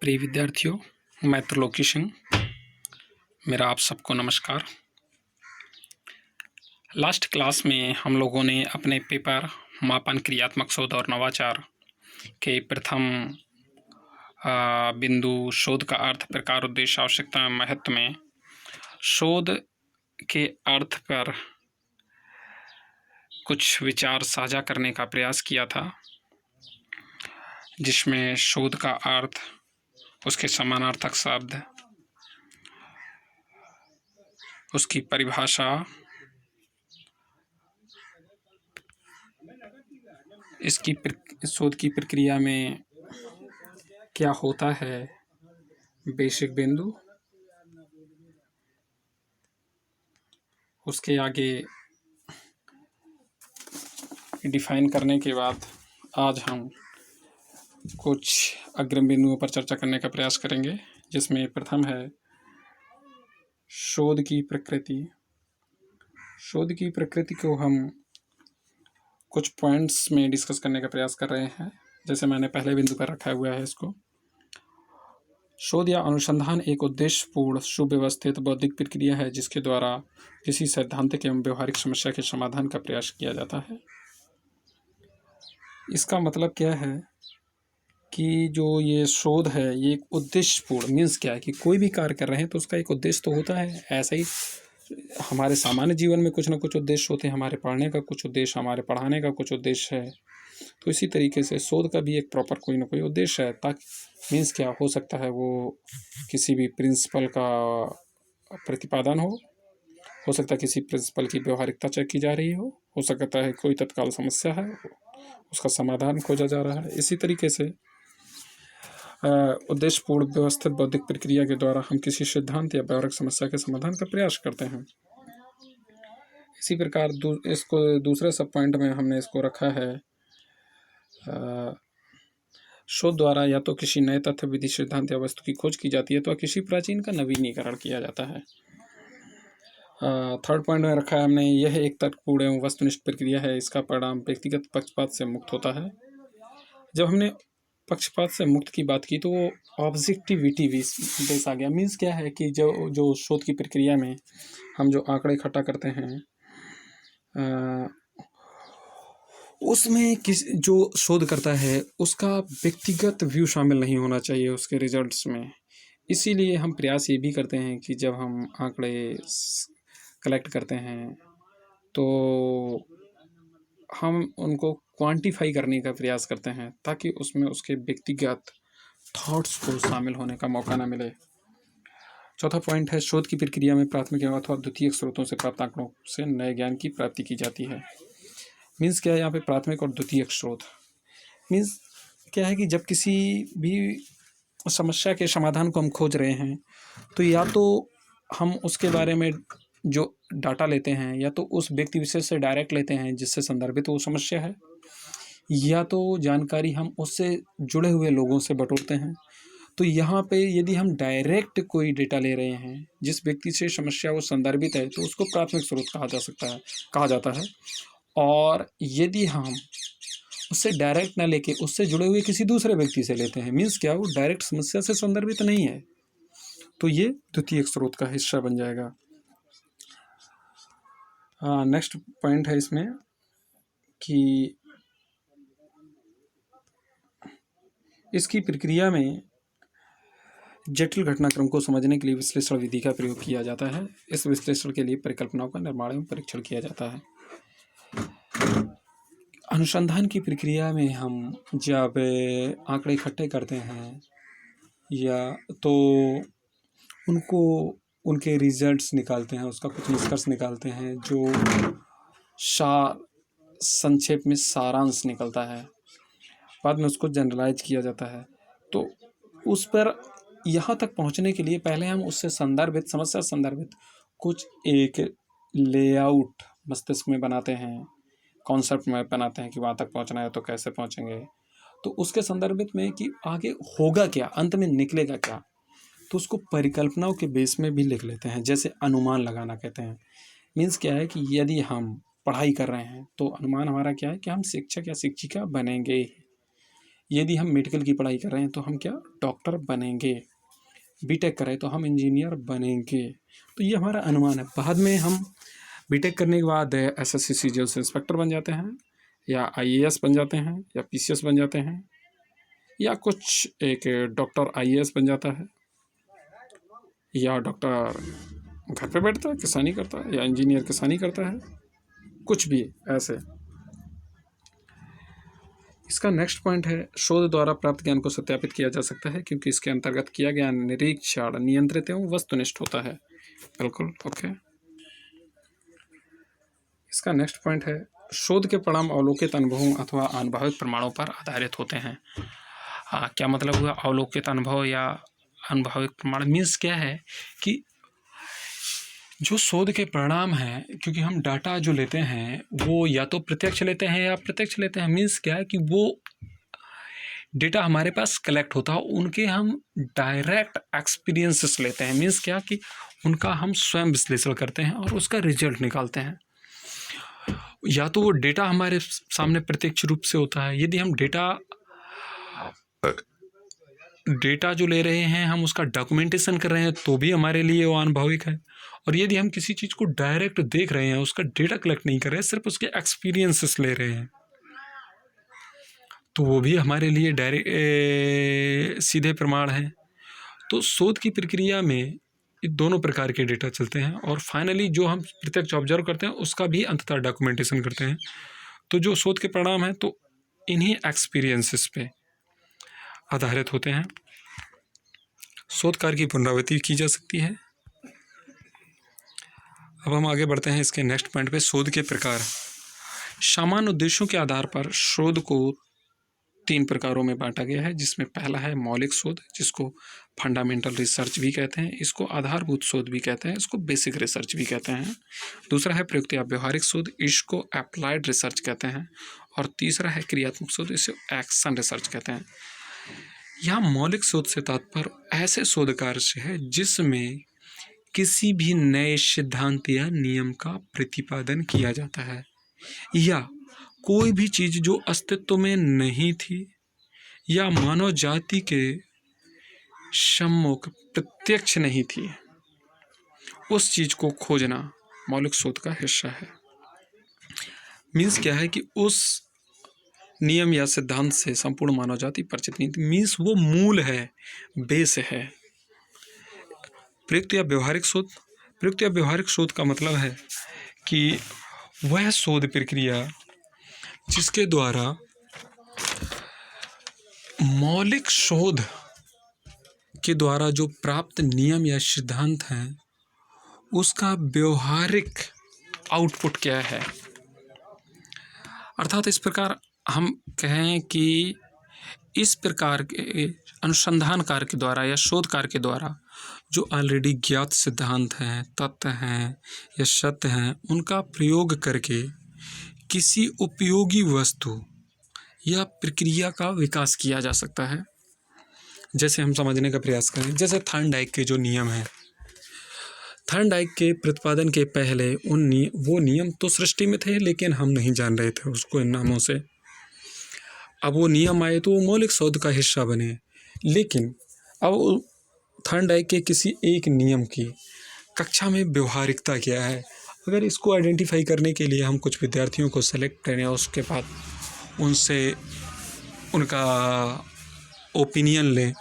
प्रिय विद्यार्थियों, मैं त्रिलोकी सिंह। मेरा आप सबको नमस्कार। लास्ट क्लास में हम लोगों ने अपने पेपर मापन क्रियात्मक शोध और नवाचार के प्रथम बिंदु शोध का अर्थ, प्रकार, उद्देश्य, आवश्यकता एवं महत्व में शोध के अर्थ पर कुछ विचार साझा करने का प्रयास किया था, जिसमें शोध का अर्थ, उसके समानार्थक शब्द, उसकी परिभाषा, इसकी शोध की प्रक्रिया में क्या होता है, बेसिक बिंदु, उसके आगे डिफाइन करने के बाद आज हम कुछ अग्रिम बिंदुओं पर चर्चा करने का प्रयास करेंगे, जिसमें प्रथम है शोध की प्रकृति। शोध की प्रकृति को हम कुछ पॉइंट्स में डिस्कस करने का प्रयास कर रहे हैं, जैसे मैंने पहले बिंदु पर रखा हुआ है इसको। शोध या अनुसंधान एक उद्देश्यपूर्ण, सुव्यवस्थित बौद्धिक प्रक्रिया है जिसके द्वारा किसी सैद्धांतिक एवं व्यवहारिक समस्या के समाधान का प्रयास किया जाता है। इसका मतलब क्या है कि जो ये शोध है ये एक उद्देश्यपूर्ण, मीन्स क्या है कि कोई भी कार्य कर रहे हैं तो उसका एक उद्देश्य तो होता है। ऐसा ही हमारे सामान्य जीवन में कुछ ना कुछ उद्देश्य होते हैं, हमारे पढ़ने का कुछ उद्देश्य, हमारे पढ़ाने का कुछ उद्देश्य है। तो इसी तरीके से शोध का भी एक प्रॉपर कोई ना कोई उद्देश्य है, ताकि मीन्स क्या हो सकता है, वो किसी भी प्रिंसिपल का प्रतिपादन हो सकता है किसी प्रिंसिपल की व्यवहारिकता चेक की जा रही हो सकता है कोई तत्काल समस्या है, उसका समाधान खोजा जा रहा है। इसी तरीके से उद्देश्यपूर्ण व्यवस्थित बौद्धिक प्रक्रिया के द्वारा हम किसी सिद्धांत या व्यवहारिक समस्या के समाधान का प्रयास करते हैं। इसी प्रकार इसको दूसरे सब पॉइंट में हमने इसको रखा है, शोध द्वारा या तो किसी नए तथ्य, विधि, सिद्धांत या वस्तु की खोज की जाती है, तो किसी प्राचीन का नवीनीकरण किया जाता है। थर्ड पॉइंट में रखा है हमने, यह एक तर्कपूर्ण एवं वस्तुनिष्ठ प्रक्रिया है, इसका परिणाम व्यक्तिगत पक्षपात से मुक्त होता है। जब हमने पक्षपात से मुक्त की बात की तो वो ऑब्जेक्टिविटी बेस आ गया। मीन्स क्या है कि जो शोध की प्रक्रिया में हम जो आंकड़े इकट्ठा करते हैं, उसमें जो शोध करता है उसका व्यक्तिगत व्यू शामिल नहीं होना चाहिए उसके रिजल्ट्स में। इसीलिए हम प्रयास ये भी करते हैं कि जब हम आंकड़े कलेक्ट करते हैं तो हम उनको क्वांटिफाई करने का प्रयास करते हैं, ताकि उसमें उसके व्यक्तिगत थॉट्स को शामिल होने का मौका ना मिले। चौथा पॉइंट है, शोध की प्रक्रिया में प्राथमिक अथवा द्वितीयक स्रोतों से प्राप्त आंकड़ों से नए ज्ञान की प्राप्ति की जाती है। मीन्स क्या है यहाँ पे प्राथमिक और द्वितीयक स्रोत? मीन्स क्या है कि जब किसी भी समस्या के समाधान को हम खोज रहे हैं तो या तो हम उसके बारे में जो डाटा लेते हैं या तो उस व्यक्ति विशेष से डायरेक्ट लेते हैं जिससे संदर्भित वो समस्या है, या तो जानकारी हम उससे जुड़े हुए लोगों से बटोरते हैं। तो यहाँ पे यदि हम डायरेक्ट कोई डेटा ले रहे हैं जिस व्यक्ति से समस्या वो संदर्भित है, तो उसको प्राथमिक स्रोत कहा जाता है। और यदि हम उससे डायरेक्ट ना लेके उससे जुड़े हुए किसी दूसरे व्यक्ति से लेते हैं, मीन्स क्या, वो डायरेक्ट समस्या से संदर्भित नहीं है, तो ये द्वितीयक स्रोत का हिस्सा बन जाएगा। नेक्स्ट पॉइंट है इसमें कि इसकी प्रक्रिया में जटिल घटनाक्रम को समझने के लिए विश्लेषण विधि का प्रयोग किया जाता है। इस विश्लेषण के लिए परिकल्पनाओं का निर्माण एवं परीक्षण किया जाता है। अनुसंधान की प्रक्रिया में हम जब आंकड़े इकट्ठे करते हैं या तो उनके रिजल्ट्स निकालते हैं, उसका कुछ निष्कर्ष निकालते हैं जो संक्षेप में सारांश निकलता है, बाद में उसको जनरलाइज किया जाता है। तो उस पर यहाँ तक पहुँचने के लिए पहले हम उससे समस्या संदर्भित कुछ एक लेआउट मस्तिष्क में बनाते हैं, कॉन्सेप्ट में बनाते हैं कि वहाँ तक पहुँचना है तो कैसे पहुँचेंगे, तो उसके संदर्भित में कि आगे होगा क्या, अंत में निकलेगा क्या, तो उसको परिकल्पनाओं के बेस में भी लिख लेते हैं, जैसे अनुमान लगाना कहते हैं। मीन्स क्या है कि यदि हम पढ़ाई कर रहे हैं तो अनुमान हमारा क्या है कि हम शिक्षक या शिक्षिका बनेंगे, यदि हम मेडिकल की पढ़ाई कर रहे हैं तो हम क्या डॉक्टर बनेंगे, बीटेक कर रहे हैं तो हम इंजीनियर बनेंगे। तो ये हमारा अनुमान है। बाद में हम बीटेक करने के बाद एसएससी सीजीएल से इंस्पेक्टर बन जाते हैं, या आईएएस बन जाते हैं, या पीसीएस बन जाते हैं, या कुछ एक डॉक्टर आईएएस बन जाता है, या डॉक्टर घर पे बैठता है किसानी करता है, या इंजीनियर किसानी करता है, कुछ भी ऐसे। इसका नेक्स्ट पॉइंट है शोध द्वारा प्राप्त ज्ञान को सत्यापित किया जा सकता है क्योंकि इसके अंतर्गत किया गया निरीक्षण नियंत्रित एवं वस्तुनिष्ठ होता है। बिल्कुल ओके। इसका नेक्स्ट पॉइंट है शोध के परिणाम अवलोकित अनुभवों अथवा अनुभविक प्रमाणों पर आधारित होते हैं। क्या मतलब हुआ अवलोकित अनुभव या अनुभविक प्रमाण? मीन्स क्या है कि जो शोध के परिणाम हैं, क्योंकि हम डाटा जो लेते हैं वो या तो प्रत्यक्ष लेते हैं या अप्रत्यक्ष लेते हैं। मीन्स क्या है कि वो डेटा हमारे पास कलेक्ट होता है, उनके हम डायरेक्ट एक्सपीरियंसेस लेते हैं। मीन्स क्या कि उनका हम स्वयं विश्लेषण करते हैं और उसका रिजल्ट निकालते हैं। या तो वो डेटा हमारे सामने प्रत्यक्ष रूप से होता है, यदि हम डेटा जो ले रहे हैं हम उसका डॉक्यूमेंटेशन कर रहे हैं तो भी हमारे लिए वो अनुभविक है। और यदि हम किसी चीज़ को डायरेक्ट देख रहे हैं, उसका डेटा कलेक्ट नहीं कर रहे हैं, सिर्फ उसके एक्सपीरियंसेस ले रहे हैं, तो वो भी हमारे लिए डायरेक्ट सीधे प्रमाण है। तो शोध की प्रक्रिया में दोनों प्रकार के डेटा चलते हैं और फाइनली जो हम प्रत्यक्ष ऑब्जर्व करते हैं उसका भी अंततः डॉक्यूमेंटेशन करते हैं। तो जो शोध के परिणाम हैं तो इन्हीं एक्सपीरियंसेस पे आधारित होते हैं। शोध कार्य की पुनरावृत्ति की जा सकती है। अब हम आगे बढ़ते हैं इसके नेक्स्ट पॉइंट पे, शोध के प्रकार। सामान्य उद्देश्यों के आधार पर शोध को 3 प्रकारों में बांटा गया है, जिसमें पहला है मौलिक शोध, जिसको फंडामेंटल रिसर्च भी कहते हैं, इसको आधारभूत शोध भी कहते हैं, इसको बेसिक रिसर्च भी कहते हैं। दूसरा है प्रयुक्त या व्यवहारिक शोध, इसको अप्लाइड रिसर्च कहते हैं। और तीसरा है क्रियात्मक शोध, इसे एक्शन रिसर्च कहते हैं। यहाँ मौलिक शोध से तात्पर्य ऐसे शोध कार्य से है जिसमें किसी भी नए सिद्धांत या नियम का प्रतिपादन किया जाता है, या कोई भी चीज़ जो अस्तित्व में नहीं थी या मानव जाति के सम्मुख प्रत्यक्ष नहीं थी, उस चीज़ को खोजना मौलिक शोध का हिस्सा है। मीन्स क्या है कि उस नियम या सिद्धांत से संपूर्ण मानव जाति परिचित नहीं थी। मीन्स वो मूल है, बेस है। प्रयुक्त या व्यवहारिक शोध। प्रयुक्त या व्यवहारिक शोध का मतलब है कि वह शोध प्रक्रिया जिसके द्वारा मौलिक शोध के द्वारा जो प्राप्त नियम या सिद्धांत हैं उसका व्यवहारिक आउटपुट क्या है। अर्थात इस प्रकार हम कहें कि इस प्रकार के अनुसंधान कार्य के द्वारा या शोध कार्य के द्वारा जो ऑलरेडी ज्ञात सिद्धांत हैं, तथ्य हैं या सत्य हैं, उनका प्रयोग करके किसी उपयोगी वस्तु या प्रक्रिया का विकास किया जा सकता है। जैसे हम समझने का प्रयास करें, जैसे थॉर्नडाइक के जो नियम हैं, थॉर्नडाइक के प्रतिपादन के पहले वो नियम तो सृष्टि में थे लेकिन हम नहीं जान रहे थे उसको इन नामों से। अब वो नियम आए तो वो मौलिक शोध का हिस्सा बने, लेकिन अब थॉर्नडाइक के किसी एक नियम की कक्षा में व्यवहारिकता क्या है, अगर इसको आइडेंटिफाई करने के लिए हम कुछ विद्यार्थियों को सेलेक्ट करें और उसके बाद उनसे उनका ओपिनियन लें,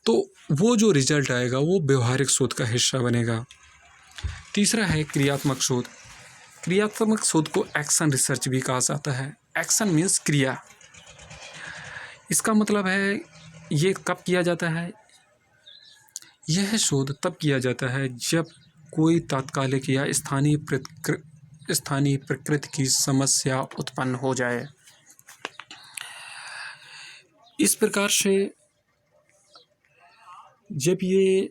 तो वो जो रिजल्ट आएगा वो व्यवहारिक शोध का हिस्सा बनेगा। तीसरा है क्रियात्मक शोध। क्रियात्मक शोध को एक्शन रिसर्च भी कहा जाता है। एक्शन मीन्स क्रिया। इसका मतलब है ये कब किया जाता है, यह शोध तब किया जाता है जब कोई तात्कालिक या स्थानीय प्रकृति की समस्या उत्पन्न हो जाए। इस प्रकार से जब ये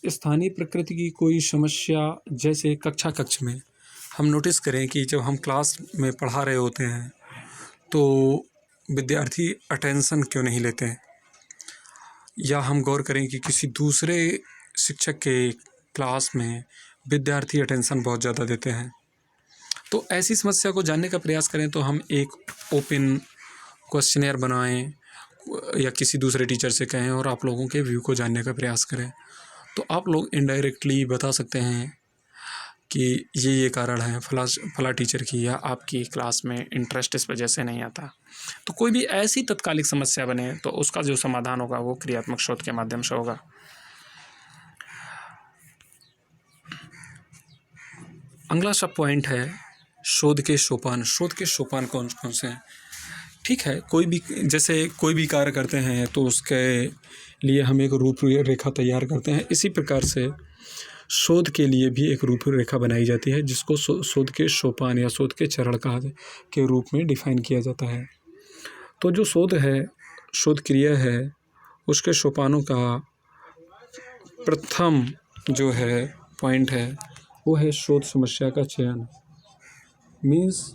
स्थानीय प्रकृति की कोई समस्या, जैसे कक्ष में हम नोटिस करें कि जब हम क्लास में पढ़ा रहे होते हैं तो विद्यार्थी अटेंशन क्यों नहीं लेते हैं, या हम गौर करें कि किसी दूसरे शिक्षक के क्लास में विद्यार्थी अटेंशन बहुत ज़्यादा देते हैं, तो ऐसी समस्या को जानने का प्रयास करें तो हम एक ओपन क्वेश्चनेयर बनाएं या किसी दूसरे टीचर से कहें और आप लोगों के व्यू को जानने का प्रयास करें, तो आप लोग इनडायरेक्टली बता सकते हैं कि ये कारण है फला टीचर की, या आपकी क्लास में इंटरेस्ट इस वजह से नहीं आता। तो कोई भी ऐसी तत्कालिक समस्या बने तो उसका जो समाधान होगा वो क्रियात्मक शोध के माध्यम से होगा। अगला सब पॉइंट है शोध के सोपान। शोध के सोपान कौन कौन से हैं? ठीक है, कोई भी कार्य करते हैं तो उसके लिए हम एक रूपरेखा तैयार करते हैं। इसी प्रकार से शोध के लिए भी एक रूपरेखा बनाई जाती है, जिसको शोध के सोपान या शोध के चरण के रूप में डिफाइन किया जाता है। तो जो शोध क्रिया है, उसके सोपानों का प्रथम जो है पॉइंट है वो है शोध समस्या का चयन। मीन्स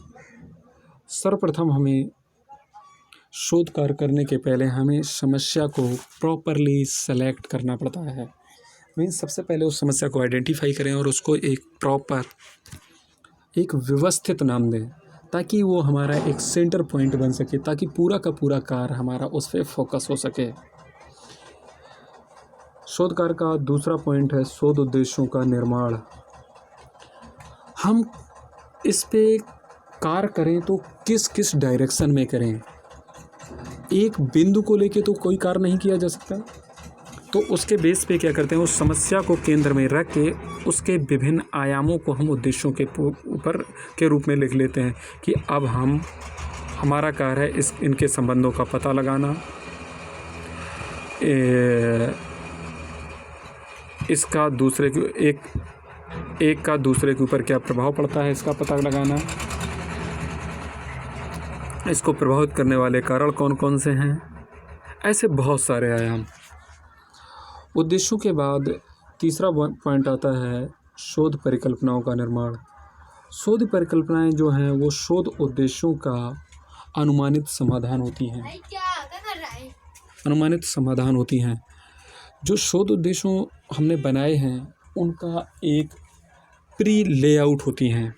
सर्वप्रथम हमें शोध कार्य करने के पहले हमें समस्या को प्रॉपरली सेलेक्ट करना पड़ता है। मीन्स सबसे पहले उस समस्या को आइडेंटिफाई करें और उसको एक व्यवस्थित नाम दें, ताकि वो हमारा एक सेंटर पॉइंट बन सके, ताकि पूरा का पूरा कार्य हमारा उस पर फोकस हो सके। शोध कार्य का दूसरा पॉइंट है शोध उद्देश्यों का निर्माण। हम इस पे कार्य करें तो किस किस डायरेक्शन में करें। एक बिंदु को लेके तो कोई कार्य नहीं किया जा सकता, तो उसके बेस पे क्या करते हैं, उस समस्या को केंद्र में रख के उसके विभिन्न आयामों को हम उद्देश्यों के ऊपर के रूप में लिख लेते हैं कि अब हमारा कार्य है इनके संबंधों का पता लगाना, इसका दूसरे के एक का दूसरे के ऊपर क्या प्रभाव पड़ता है इसका पता लगाना, इसको प्रभावित करने वाले कारण कौन कौन से हैं, ऐसे बहुत सारे आयाम। उद्देश्यों के बाद तीसरा पॉइंट आता है शोध परिकल्पनाओं का निर्माण। शोध परिकल्पनाएं जो हैं वो शोध उद्देश्यों का अनुमानित समाधान होती हैं। जो शोध उद्देश्यों हमने बनाए हैं उनका एक प्री लेआउट होती हैं।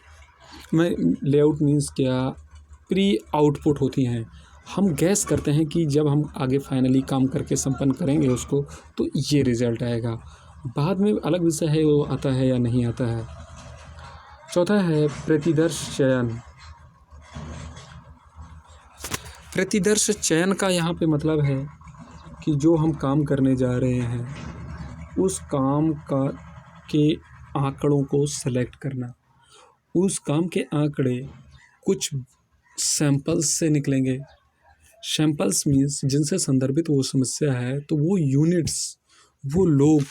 लेआउट मीन्स क्या, प्री आउटपुट होती हैं। हम गैस करते हैं कि जब हम आगे फाइनली काम करके संपन्न करेंगे उसको तो ये रिज़ल्ट आएगा। बाद में अलग विषय है वो आता है या नहीं आता है। चौथा है प्रतिदर्श चयन। प्रतिदर्श चयन का यहाँ पे मतलब है कि जो हम काम करने जा रहे हैं उस काम के आंकड़ों को सेलेक्ट करना। उस काम के आंकड़े कुछ सैंपल्स से निकलेंगे। सैंपल्स मीन्स जिनसे संदर्भित वो समस्या है, तो वो यूनिट्स, वो लोग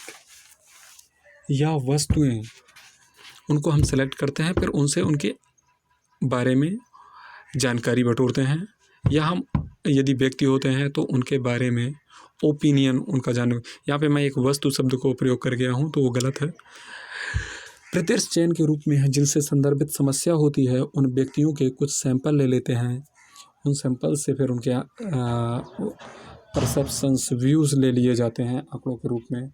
या वस्तुएं, उनको हम सेलेक्ट करते हैं, फिर उनसे उनके बारे में जानकारी बटोरते हैं, या हम यदि व्यक्ति होते हैं तो उनके बारे में ओपिनियन उनका जानना। यहाँ पे मैं एक वस्तु शब्द को प्रयोग कर गया हूँ तो वो गलत है। प्रतिदर्श चयन के रूप में है जिनसे संदर्भित समस्या होती है उन व्यक्तियों के कुछ सैंपल ले लेते हैं। उन सैंपल से फिर उनके परसेप्शंस, व्यूज़ ले लिए जाते हैं आंकड़ों के रूप में।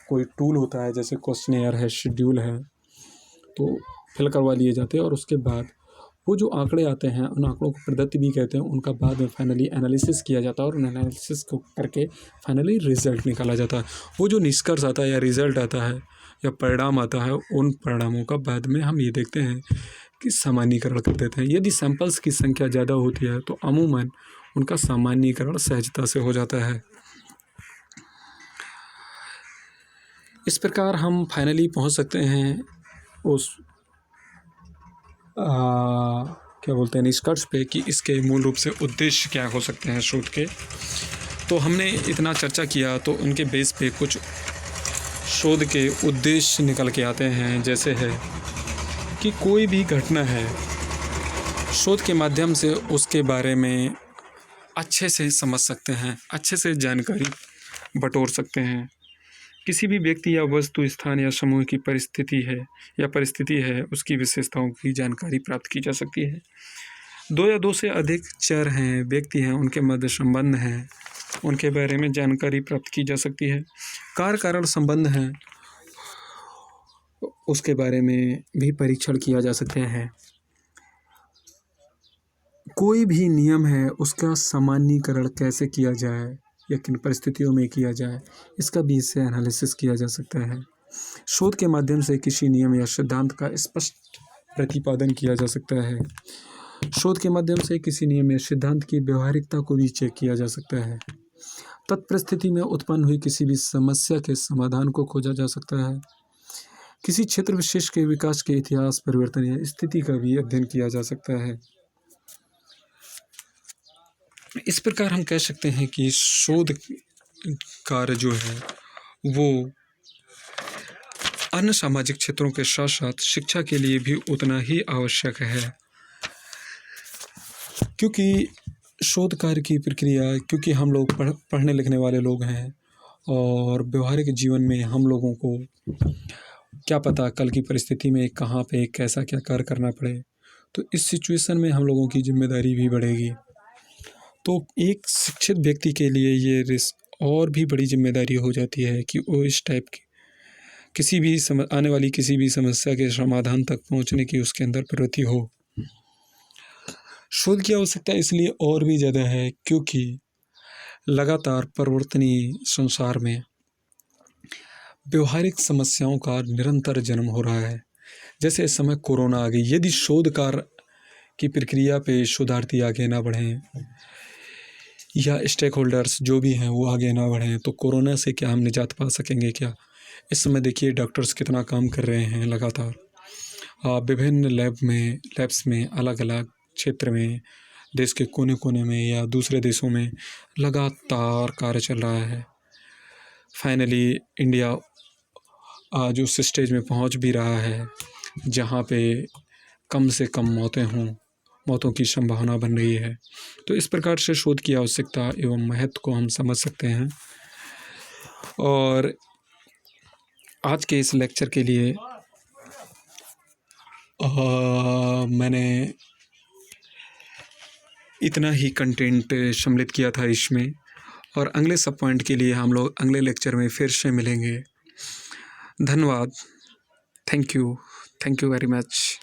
कोई टूल होता है जैसे क्वेश्चनेयर है, शेड्यूल है, तो फिल करवा लिए जाते हैं और उसके बाद वो जो आंकड़े आते हैं उन आंकड़ों को प्रदत्त भी कहते हैं। उनका बाद में फाइनली एनालिसिस किया जाता है और उन एनालिसिस को करके फाइनली रिजल्ट निकाला जाता है। वो जो निष्कर्ष आता है या रिजल्ट आता है या परिणाम आता है, उन परिणामों का बाद में हम ये देखते हैं कि सामान्यीकरण कर देते हैं। यदि सैंपल्स की संख्या ज़्यादा होती है तो अमूमन उनका सामान्यीकरण सहजता से हो जाता है। इस प्रकार हम फाइनली पहुंच सकते हैं उस क्या बोलते हैं निष्कर्ष पे कि इसके मूल रूप से उद्देश्य क्या हो सकते हैं शोध के। तो हमने इतना चर्चा किया तो उनके बेस पे कुछ शोध के उद्देश्य निकल के आते हैं। जैसे है कि कोई भी घटना है, शोध के माध्यम से उसके बारे में अच्छे से समझ सकते हैं, अच्छे से जानकारी बटोर सकते हैं। किसी भी व्यक्ति या वस्तु, स्थान या समूह की परिस्थिति है उसकी विशेषताओं की जानकारी प्राप्त की जा सकती है। दो या दो से अधिक चर हैं, व्यक्ति हैं, उनके मध्य संबंध हैं, उनके बारे में जानकारी प्राप्त की जा सकती है। कार्य कारण संबंध हैं, उसके बारे में भी परीक्षण किया जा सकते हैं। कोई भी नियम है उसका सामान्यीकरण कैसे किया जाए या किन परिस्थितियों में किया जाए, इसका भी इससे एनालिसिस किया जा सकता है। शोध के माध्यम से किसी नियम या सिद्धांत का स्पष्ट प्रतिपादन किया जा सकता है। शोध के माध्यम से किसी नियम या सिद्धांत की व्यवहारिकता को भी चेक किया जा सकता है। तत्परिस्थिति में उत्पन्न हुई किसी भी समस्या के समाधान को खोजा जा सकता है। किसी क्षेत्र विशेष के विकास के इतिहास, परिवर्तन या स्थिति का भी अध्ययन किया जा सकता है। इस प्रकार हम कह सकते हैं कि शोध कार्य जो है वो अन्य सामाजिक क्षेत्रों के साथ साथ शिक्षा के लिए भी उतना ही आवश्यक है, क्योंकि शोध कार्य की प्रक्रिया, क्योंकि हम लोग पढ़ने लिखने वाले लोग हैं और व्यवहारिक जीवन में हम लोगों को क्या पता कल की परिस्थिति में कहाँ पे कैसा क्या कार्य करना पड़े, तो इस सिचुएशन में हम लोगों की जिम्मेदारी भी बढ़ेगी। तो एक शिक्षित व्यक्ति के लिए ये रिस्क और भी बड़ी जिम्मेदारी हो जाती है कि वो इस टाइप की किसी भी आने वाली किसी भी समस्या के समाधान तक पहुंचने की उसके अंदर प्रवृत्ति हो। शोध की आवश्यकता इसलिए और भी ज़्यादा है क्योंकि लगातार परिवर्तनीय संसार में व्यवहारिक समस्याओं का निरंतर जन्म हो रहा है। जैसे इस समय कोरोना आ गई, यदि शोध कार्य की प्रक्रिया पे शोधार्थी आगे ना बढ़ें या स्टेक होल्डर्स जो भी हैं वो आगे ना बढ़ें तो कोरोना से क्या हम निजात पा सकेंगे क्या? इस समय देखिए डॉक्टर्स कितना काम कर रहे हैं लगातार, विभिन्न लैब्स में अलग अलग क्षेत्र में देश के कोने कोने में या दूसरे देशों में लगातार कार्य चल रहा है। फाइनली इंडिया आज उस स्टेज में पहुंच भी रहा है जहां पे कम से कम मौतों की संभावना बन रही है। तो इस प्रकार से शोध की आवश्यकता एवं महत्व को हम समझ सकते हैं। और आज के इस लेक्चर के लिए मैंने इतना ही कंटेंट सम्मिलित किया था इसमें, और अगले सब पॉइंट के लिए हम लोग अगले लेक्चर में फिर से मिलेंगे। धन्यवाद। Thank you very much.